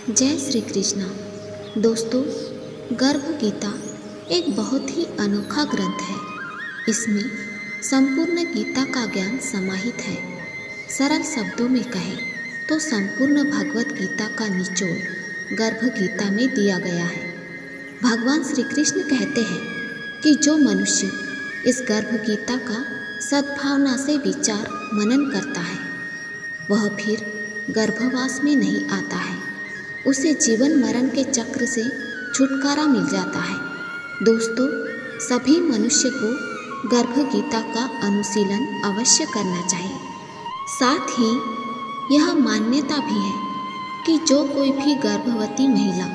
जय श्री कृष्णा। दोस्तों, गर्भ गीता एक बहुत ही अनोखा ग्रंथ है। इसमें संपूर्ण गीता का ज्ञान समाहित है। सरल शब्दों में कहें तो संपूर्ण भगवत गीता का निचोड़ गर्भ गीता में दिया गया है। भगवान श्री कृष्ण कहते हैं कि जो मनुष्य इस गर्भ गीता का सद्भावना से विचार मनन करता है वह फिर गर्भवास में नहीं आता है। उसे जीवन मरण के चक्र से छुटकारा मिल जाता है। दोस्तों, सभी मनुष्य को गर्भ गीता का अनुशीलन अवश्य करना चाहिए। साथ ही यह मान्यता भी है कि जो कोई भी गर्भवती महिला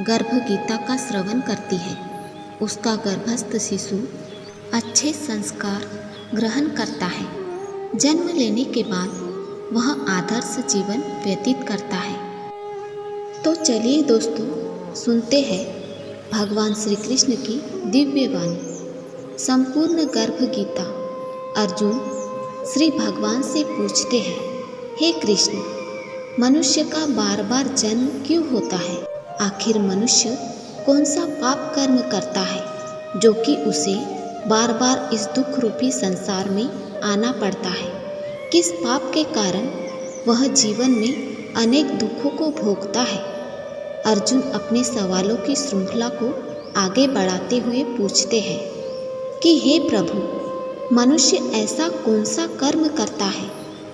गर्भ गीता का श्रवण करती है उसका गर्भस्थ शिशु अच्छे संस्कार ग्रहण करता है। जन्म लेने के बाद वह आदर्श जीवन व्यतीत करता है। तो चलिए दोस्तों, सुनते हैं भगवान श्री कृष्ण की दिव्य वाणी। संपूर्ण गर्भ गीता। अर्जुन श्री भगवान से पूछते हैं, हे कृष्ण, मनुष्य का बार बार जन्म क्यों होता है? आखिर मनुष्य कौन सा पाप कर्म करता है जो कि उसे बार बार इस दुख रूपी संसार में आना पड़ता है? किस पाप के कारण वह जीवन में अनेक दुखों को भोगता है? अर्जुन अपने सवालों की श्रृंखला को आगे बढ़ाते हुए पूछते हैं कि हे प्रभु, मनुष्य ऐसा कौन सा कर्म करता है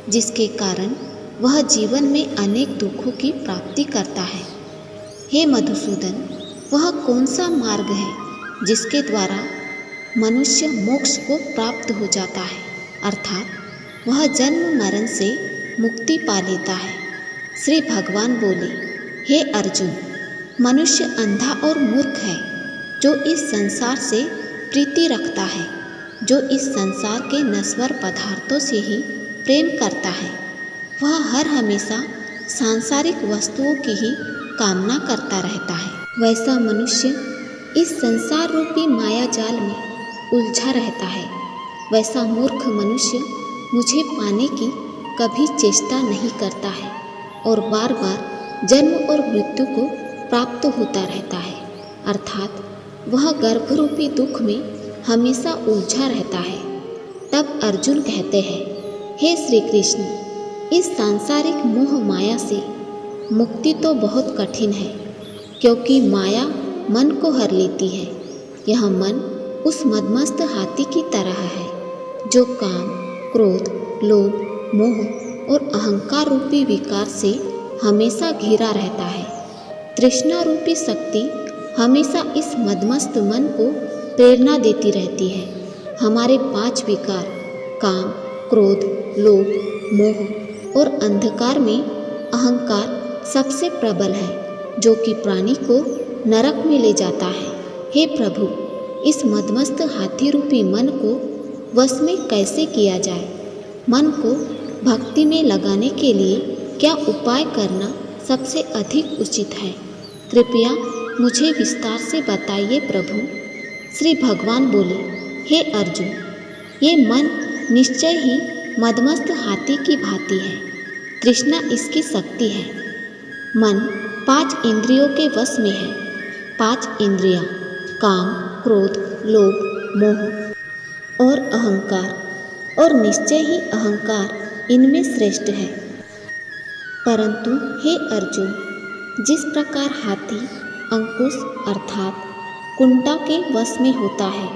जिसके कारण वह जीवन में अनेक दुखों की प्राप्ति करता है? हे मधुसूदन, वह कौन सा मार्ग है जिसके द्वारा मनुष्य मोक्ष को प्राप्त हो जाता है, अर्थात वह जन्म मरण से मुक्ति पा लेता है? श्री भगवान बोले, हे अर्जुन, मनुष्य अंधा और मूर्ख है जो इस संसार से प्रीति रखता है, जो इस संसार के नश्वर पदार्थों से ही प्रेम करता है। वह हर हमेशा सांसारिक वस्तुओं की ही कामना करता रहता है। वैसा मनुष्य इस संसार रूपी माया जाल में उलझा रहता है। वैसा मूर्ख मनुष्य मुझे पाने की कभी चेष्टा नहीं करता है और बार बार जन्म और मृत्यु को प्राप्त होता रहता है, अर्थात वह गर्भरूपी दुख में हमेशा उलझा रहता है। तब अर्जुन कहते हैं, हे श्री कृष्ण, इस सांसारिक मोह माया से मुक्ति तो बहुत कठिन है, क्योंकि माया मन को हर लेती है। यह मन उस मदमस्त हाथी की तरह है जो काम, क्रोध, लोभ, मोह और अहंकार रूपी विकार से हमेशा घिरा रहता है। तृष्णा रूपी शक्ति हमेशा इस मदमस्त मन को प्रेरणा देती रहती है। हमारे 5 विकार काम, क्रोध, लोभ, मोह और अंधकार में अहंकार सबसे प्रबल है जो कि प्राणी को नरक में ले जाता है। हे प्रभु, इस मदमस्त हाथी रूपी मन को वश में कैसे किया जाए? मन को भक्ति में लगाने के लिए क्या उपाय करना सबसे अधिक उचित है? कृपया मुझे विस्तार से बताइए प्रभु। श्री भगवान बोले, हे अर्जुन, ये मन निश्चय ही मदमस्त हाथी की भांति है। तृष्णा इसकी शक्ति है। मन 5 इंद्रियों के वश में है। 5 इंद्रियां काम, क्रोध, लोभ, मोह और अहंकार, और निश्चय ही अहंकार इनमें श्रेष्ठ है। परंतु हे अर्जुन, जिस प्रकार हाथी अंकुश अर्थात कुंटा के वश में होता है,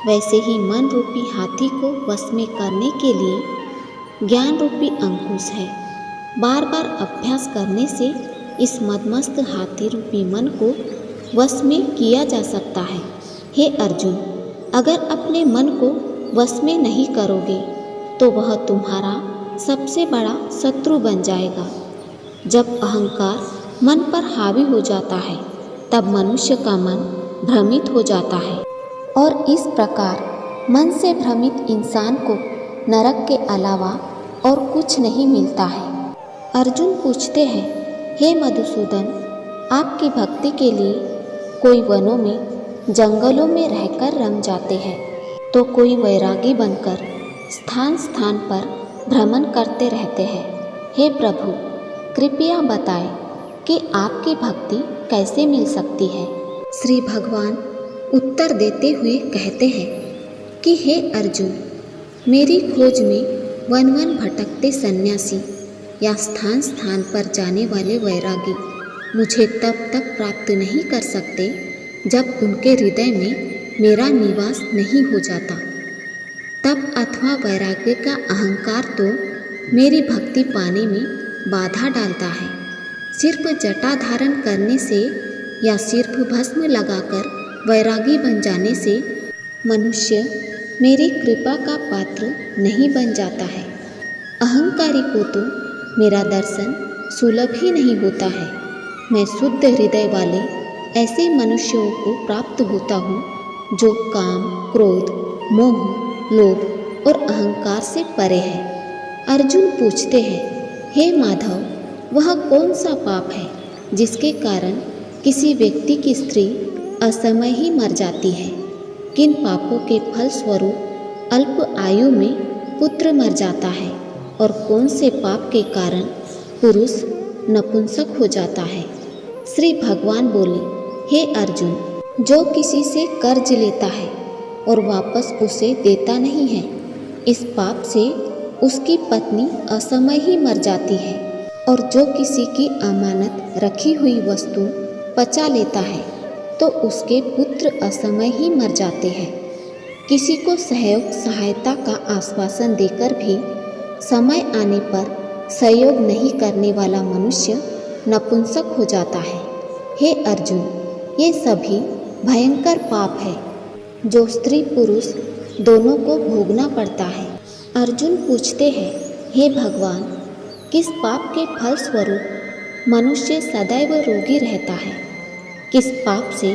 वैसे ही मन रूपी हाथी को वश में करने के लिए ज्ञान रूपी अंकुश है। बार बार अभ्यास करने से इस मदमस्त हाथी रूपी मन को वश में किया जा सकता है। हे अर्जुन, अगर अपने मन को वश में नहीं करोगे तो वह तुम्हारा सबसे बड़ा शत्रु बन जाएगा। जब अहंकार मन पर हावी हो जाता है तब मनुष्य का मन भ्रमित हो जाता है और इस प्रकार मन से भ्रमित इंसान को नरक के अलावा और कुछ नहीं मिलता है। अर्जुन पूछते हैं, हे मधुसूदन, आपकी भक्ति के लिए कोई वनों में, जंगलों में रहकर रम जाते हैं तो कोई वैरागी बनकर स्थान स्थान पर भ्रमण करते रहते हैं। हे प्रभु, कृपया बताएं, कि आपकी भक्ति कैसे मिल सकती है। श्री भगवान उत्तर देते हुए कहते हैं कि हे अर्जुन, मेरी खोज में वन वन भटकते सन्यासी या स्थान स्थान पर जाने वाले वैरागी मुझे तब तक प्राप्त नहीं कर सकते जब उनके हृदय में मेरा निवास नहीं हो जाता। तप अथवा वैराग्य का अहंकार तो मेरी भक्ति पाने में बाधा डालता है। सिर्फ जटा धारण करने से या सिर्फ भस्म लगाकर वैरागी बन जाने से मनुष्य मेरी कृपा का पात्र नहीं बन जाता है। अहंकारी को तो मेरा दर्शन सुलभ ही नहीं होता है। मैं शुद्ध हृदय वाले ऐसे मनुष्यों को प्राप्त होता हूँ जो काम, क्रोध, मोह, लोभ और अहंकार से परे है। अर्जुन पूछते हैं, हे माधव, वह कौन सा पाप है जिसके कारण किसी व्यक्ति की स्त्री असमय ही मर जाती है? किन पापों के फल स्वरूप अल्प आयु में पुत्र मर जाता है और कौन से पाप के कारण पुरुष नपुंसक हो जाता है? श्री भगवान बोले, हे अर्जुन, जो किसी से कर्ज लेता है और वापस उसे देता नहीं है, इस पाप से उसकी पत्नी असमय ही मर जाती है। और जो किसी की अमानत रखी हुई वस्तु पचा लेता है तो उसके पुत्र असमय ही मर जाते हैं। किसी को सहयोग सहायता का आश्वासन देकर भी समय आने पर सहयोग नहीं करने वाला मनुष्य नपुंसक हो जाता है। हे अर्जुन, ये सभी भयंकर पाप है जो स्त्री पुरुष दोनों को भोगना पड़ता है। अर्जुन पूछते हैं, हे भगवान, किस पाप के फल स्वरूप मनुष्य सदैव रोगी रहता है? किस पाप से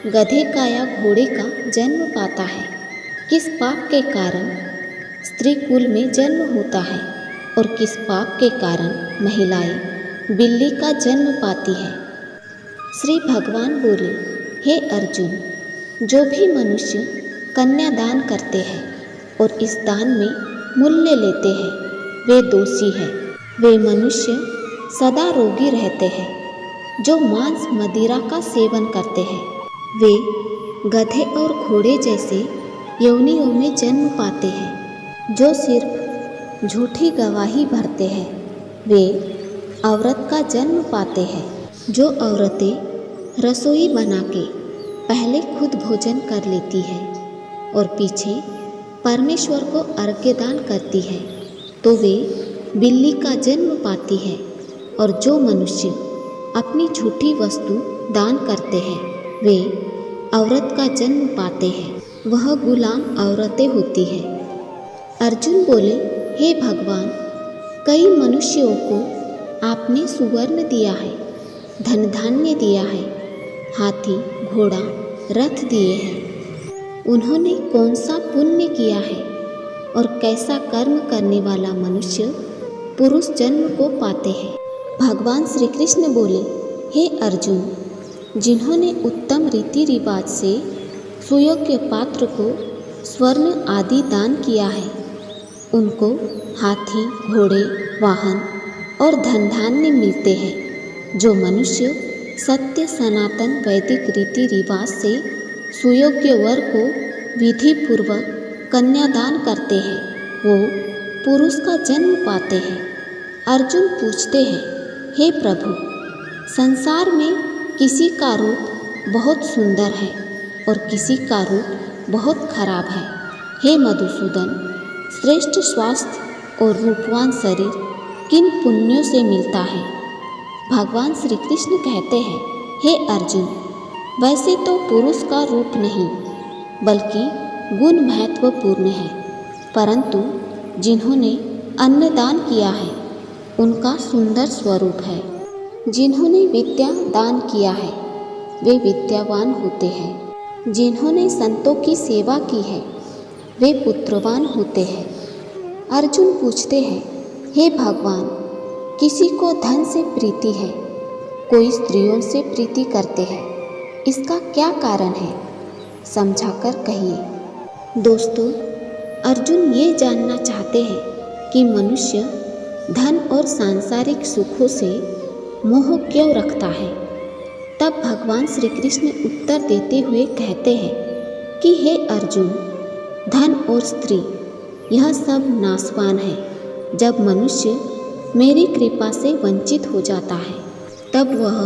गधे का या घोड़े का जन्म पाता है? किस पाप के कारण स्त्री कुल में जन्म होता है और किस पाप के कारण महिलाएं बिल्ली का जन्म पाती है? श्री भगवान बोले, हे अर्जुन, जो भी मनुष्य कन्यादान करते हैं और इस दान में मूल्य लेते हैं वे दोषी हैं। वे मनुष्य सदा रोगी रहते हैं। जो मांस मदिरा का सेवन करते हैं वे गधे और घोड़े जैसे योनियों में जन्म पाते हैं। जो सिर्फ झूठी गवाही भरते हैं वे औरत का जन्म पाते हैं। जो औरतें रसोई बना के पहले खुद भोजन कर लेती है और पीछे परमेश्वर को अर्घ्यदान करती है तो वे बिल्ली का जन्म पाती है। और जो मनुष्य अपनी झूठी वस्तु दान करते हैं वे औरत का जन्म पाते हैं। वह गुलाम औरतें होती है। अर्जुन बोले, हे भगवान, कई मनुष्यों को आपने सुवर्ण दिया है, धन धान्य दिया है, हाथी घोड़ा रथ दिए हैं। उन्होंने कौन सा पुण्य किया है और कैसा कर्म करने वाला मनुष्य पुरुष जन्म को पाते हैं? भगवान श्री कृष्ण बोले, हे अर्जुन, जिन्होंने उत्तम रीति रिवाज से सुयोग्य पात्र को स्वर्ण आदि दान किया है उनको हाथी घोड़े वाहन और धन धान्य मिलते हैं। जो मनुष्य सत्य सनातन वैदिक रीति रिवाज से सुयोग्य वर को विधि पूर्वक कन्यादान करते हैं वो पुरुष का जन्म पाते हैं। अर्जुन पूछते हैं, हे प्रभु, संसार में किसी का रूप बहुत सुंदर है और किसी का रूप बहुत खराब है। हे मधुसूदन, श्रेष्ठ स्वास्थ्य और रूपवान शरीर किन पुण्यों से मिलता है? भगवान श्री कृष्ण कहते हैं, हे अर्जुन, वैसे तो पुरुष का रूप नहीं बल्कि गुण महत्वपूर्ण है, परंतु जिन्होंने अन्नदान किया है उनका सुंदर स्वरूप है। जिन्होंने विद्या दान किया है वे विद्यावान होते हैं। जिन्होंने संतों की सेवा की है वे पुत्रवान होते हैं। अर्जुन पूछते हैं, हे भगवान, किसी को धन से प्रीति है, कोई स्त्रियों से प्रीति करते हैं, इसका क्या कारण है? समझाकर कहिए। दोस्तों, अर्जुन ये जानना चाहते हैं कि मनुष्य धन और सांसारिक सुखों से मोह क्यों रखता है? तब भगवान श्री कृष्ण उत्तर देते हुए कहते हैं कि हे अर्जुन, धन और स्त्री यह सब नाशवान है। जब मनुष्य मेरी कृपा से वंचित हो जाता है तब वह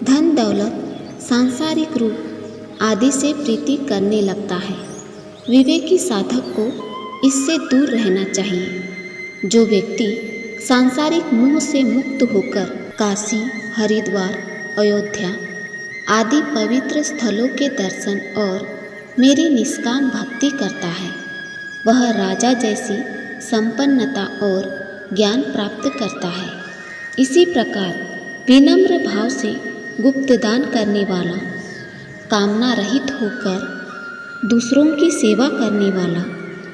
धन दौलत, सांसारिक रूप आदि से प्रीति करने लगता है। विवेकी साधक को इससे दूर रहना चाहिए। जो व्यक्ति सांसारिक मोह से मुक्त होकर काशी, हरिद्वार, अयोध्या आदि पवित्र स्थलों के दर्शन और मेरी निष्काम भक्ति करता है, वह राजा जैसी संपन्नता और ज्ञान प्राप्त करता है। इसी प्रकार विनम्र भाव से गुप्त दान करने वाला, कामना रहित होकर दूसरों की सेवा करने वाला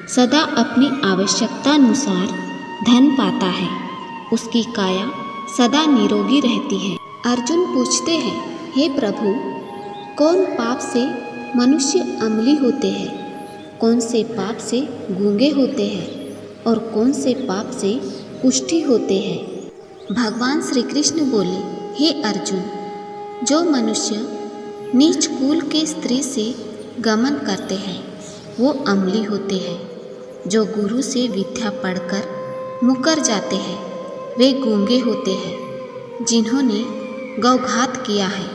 सदा अपनी आवश्यकतानुसार धन पाता है। उसकी काया सदा निरोगी रहती है। अर्जुन पूछते हैं, हे प्रभु, कौन पाप से मनुष्य अम्ली होते हैं? कौन से पाप से गूंगे होते हैं और कौन से पाप से कुष्ठी होते हैं? भगवान श्री कृष्ण बोले, हे अर्जुन, जो मनुष्य नीच कुल के स्त्री से गमन करते हैं वो अम्ली होते हैं। जो गुरु से विद्या पढ़कर मुकर जाते हैं वे गूंगे होते हैं। जिन्होंने गौघात किया है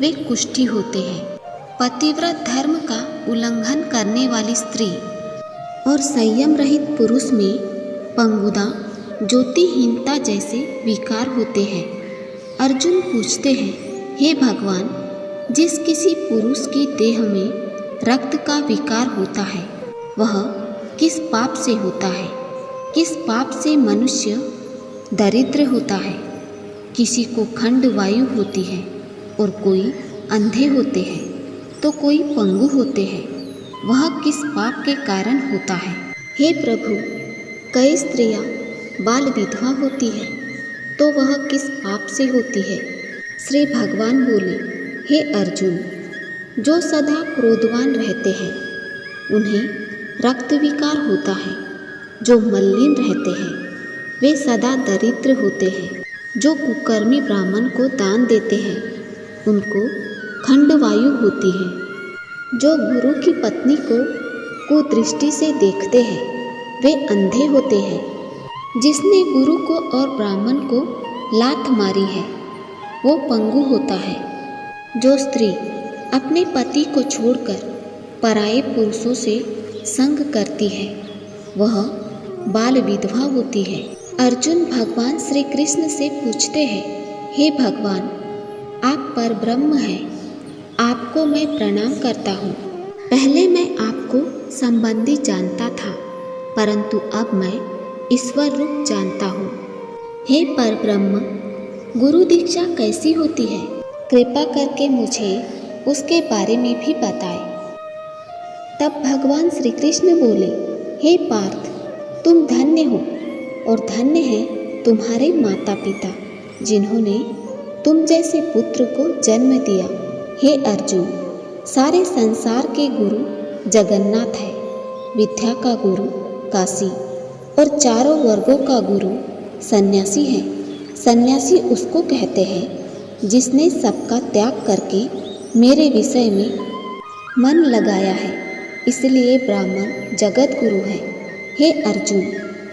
वे कुष्ठी होते हैं। पतिव्रत धर्म का उल्लंघन करने वाली स्त्री और संयम रहित पुरुष में पंगुदा, ज्योतिहीनता जैसे विकार होते हैं। अर्जुन पूछते हैं, हे भगवान, जिस किसी पुरुष की देह में रक्त का विकार होता है वह किस पाप से होता है? किस पाप से मनुष्य दरिद्र होता है? किसी को खंड वायु होती है और कोई अंधे होते हैं तो कोई पंगु होते हैं। वह किस पाप के कारण होता है? हे प्रभु, कई स्त्रियां बाल विधवा होती है तो वह किस पाप से होती है? श्री भगवान बोले, हे अर्जुन, जो सदा क्रोधवान रहते हैं उन्हें रक्त विकार होता है। जो मलिन रहते हैं वे सदा दरिद्र होते हैं। जो कुकर्मी ब्राह्मण को दान देते हैं उनको खंडवायु होती है। जो गुरु की पत्नी को कुदृष्टि से देखते हैं वे अंधे होते हैं। जिसने गुरु को और ब्राह्मण को लात मारी है वो पंगु होता है। जो स्त्री अपने पति को छोड़कर पराये पुरुषों से संग करती है वह बाल विधवा होती है। अर्जुन भगवान श्री कृष्ण से पूछते हैं, हे भगवान, आप परब्रह्म हैं, आपको मैं प्रणाम करता हूँ। पहले मैं आपको संबंधी जानता था परंतु अब मैं ईश्वर रूप जानता हूँ। हे परब्रह्म, गुरु दीक्षा कैसी होती है? कृपा करके मुझे उसके बारे में भी बताएं। तब भगवान श्री कृष्ण बोले, हे पार्थ, तुम धन्य हो और धन्य है तुम्हारे माता पिता जिन्होंने तुम जैसे पुत्र को जन्म दिया। हे अर्जुन, सारे संसार के गुरु जगन्नाथ है। विद्या का गुरु काशी और चारों वर्गों का गुरु सन्यासी है। सन्यासी उसको कहते हैं जिसने सबका त्याग करके मेरे विषय में मन लगाया है, इसलिए ब्राह्मण जगत गुरु है। हे अर्जुन,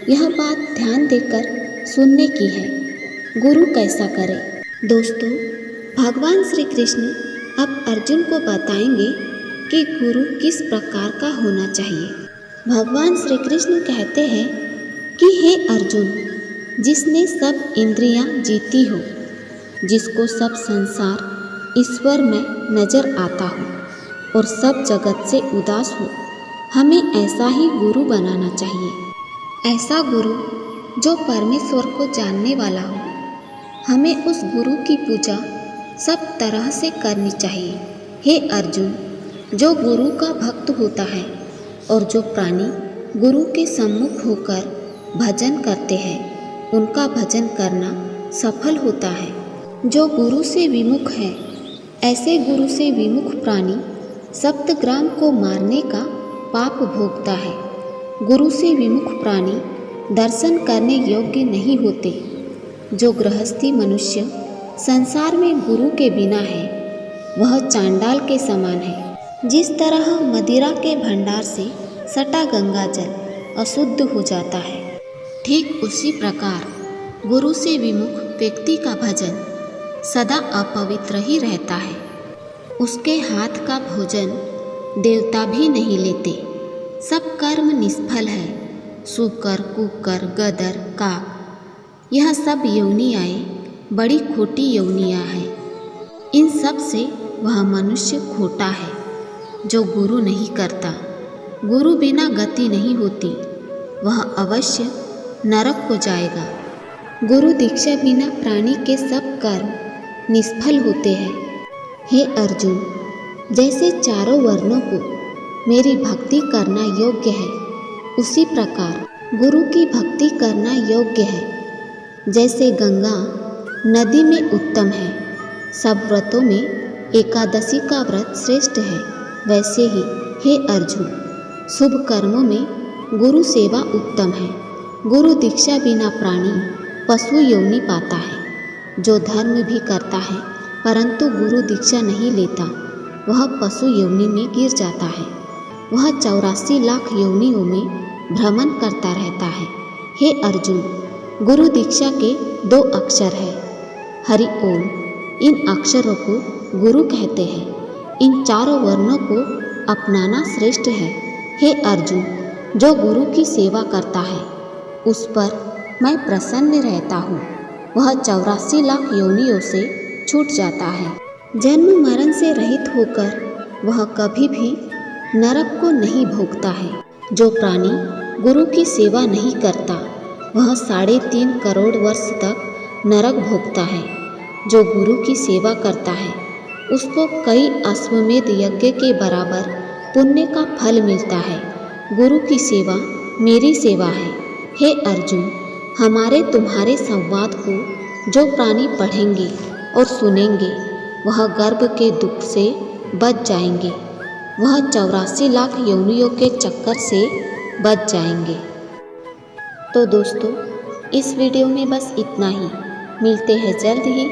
यह बात ध्यान देकर सुनने की है। गुरु कैसा करे? दोस्तों, भगवान श्री कृष्ण अब अर्जुन को बताएंगे कि गुरु किस प्रकार का होना चाहिए। भगवान श्री कृष्ण कहते हैं कि हे अर्जुन, जिसने सब इंद्रियां जीती हो, जिसको सब संसार ईश्वर में नजर आता हो और सब जगत से उदास हो, हमें ऐसा ही गुरु बनाना चाहिए। ऐसा गुरु जो परमेश्वर को जानने वाला हो। हमें उस गुरु की पूजा सब तरह से करनी चाहिए। हे अर्जुन, जो गुरु का भक्त होता है और जो प्राणी गुरु के सम्मुख होकर भजन करते हैं उनका भजन करना सफल होता है। जो गुरु से विमुख है, ऐसे गुरु से विमुख प्राणी सप्तग्राम को मारने का पाप भोगता है। गुरु से विमुख प्राणी दर्शन करने योग्य नहीं होते। जो गृहस्थी मनुष्य संसार में गुरु के बिना है वह चांडाल के समान है। जिस तरह मदिरा के भंडार से सटा गंगा जल अशुद्ध हो जाता है, ठीक उसी प्रकार गुरु से विमुख व्यक्ति का भजन सदा अपवित्र ही रहता है। उसके हाथ का भोजन देवता भी नहीं लेते। सब कर्म निष्फल है। सूकर, कुकर, गदर, काक, यह सब योनियाएं बड़ी खोटी योनियां हैं। इन सब से वह मनुष्य खोटा है जो गुरु नहीं करता। गुरु बिना गति नहीं होती, वह अवश्य नरक को जाएगा। गुरु दीक्षा बिना प्राणी के सब कर्म निष्फल होते हैं। हे अर्जुन, जैसे चारों वर्णों को मेरी भक्ति करना योग्य है, उसी प्रकार गुरु की भक्ति करना योग्य है। जैसे गंगा नदी में उत्तम है, सब व्रतों में एकादशी का व्रत श्रेष्ठ है, वैसे ही हे अर्जुन, शुभ कर्मों में गुरु सेवा उत्तम है। गुरु दीक्षा बिना प्राणी पशु योनि पाता है। जो धर्म भी करता है परंतु गुरु दीक्षा नहीं लेता, वह पशु योनि में गिर जाता है। वह 84 लाख योनियों में भ्रमण करता रहता है। हे अर्जुन, गुरु दीक्षा के 2 अक्षर है, हरि ओम। इन अक्षरों को गुरु कहते हैं। इन चारों वर्णों को अपनाना श्रेष्ठ है। हे अर्जुन, जो गुरु की सेवा करता है उस पर मैं प्रसन्न रहता हूँ। वह 84 लाख योनियों से छूट जाता है। जन्म मरण से रहित होकर वह कभी भी नरक को नहीं भोगता है। जो प्राणी गुरु की सेवा नहीं करता वह 3.5 करोड़ वर्ष तक नरक भोगता है। जो गुरु की सेवा करता है उसको कई अश्वमेध यज्ञ के बराबर पुण्य का फल मिलता है। गुरु की सेवा मेरी सेवा है। हे अर्जुन, हमारे तुम्हारे संवाद को जो प्राणी पढ़ेंगे और सुनेंगे वह गर्भ के दुख से बच जाएंगे। वह 84 लाख योनियों के चक्कर से बच जाएंगे। तो दोस्तों, इस वीडियो में बस इतना ही। मिलते हैं जल्द ही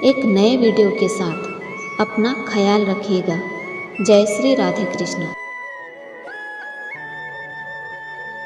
एक नए वीडियो के साथ। अपना ख्याल रखिएगा। जय श्री राधे कृष्ण।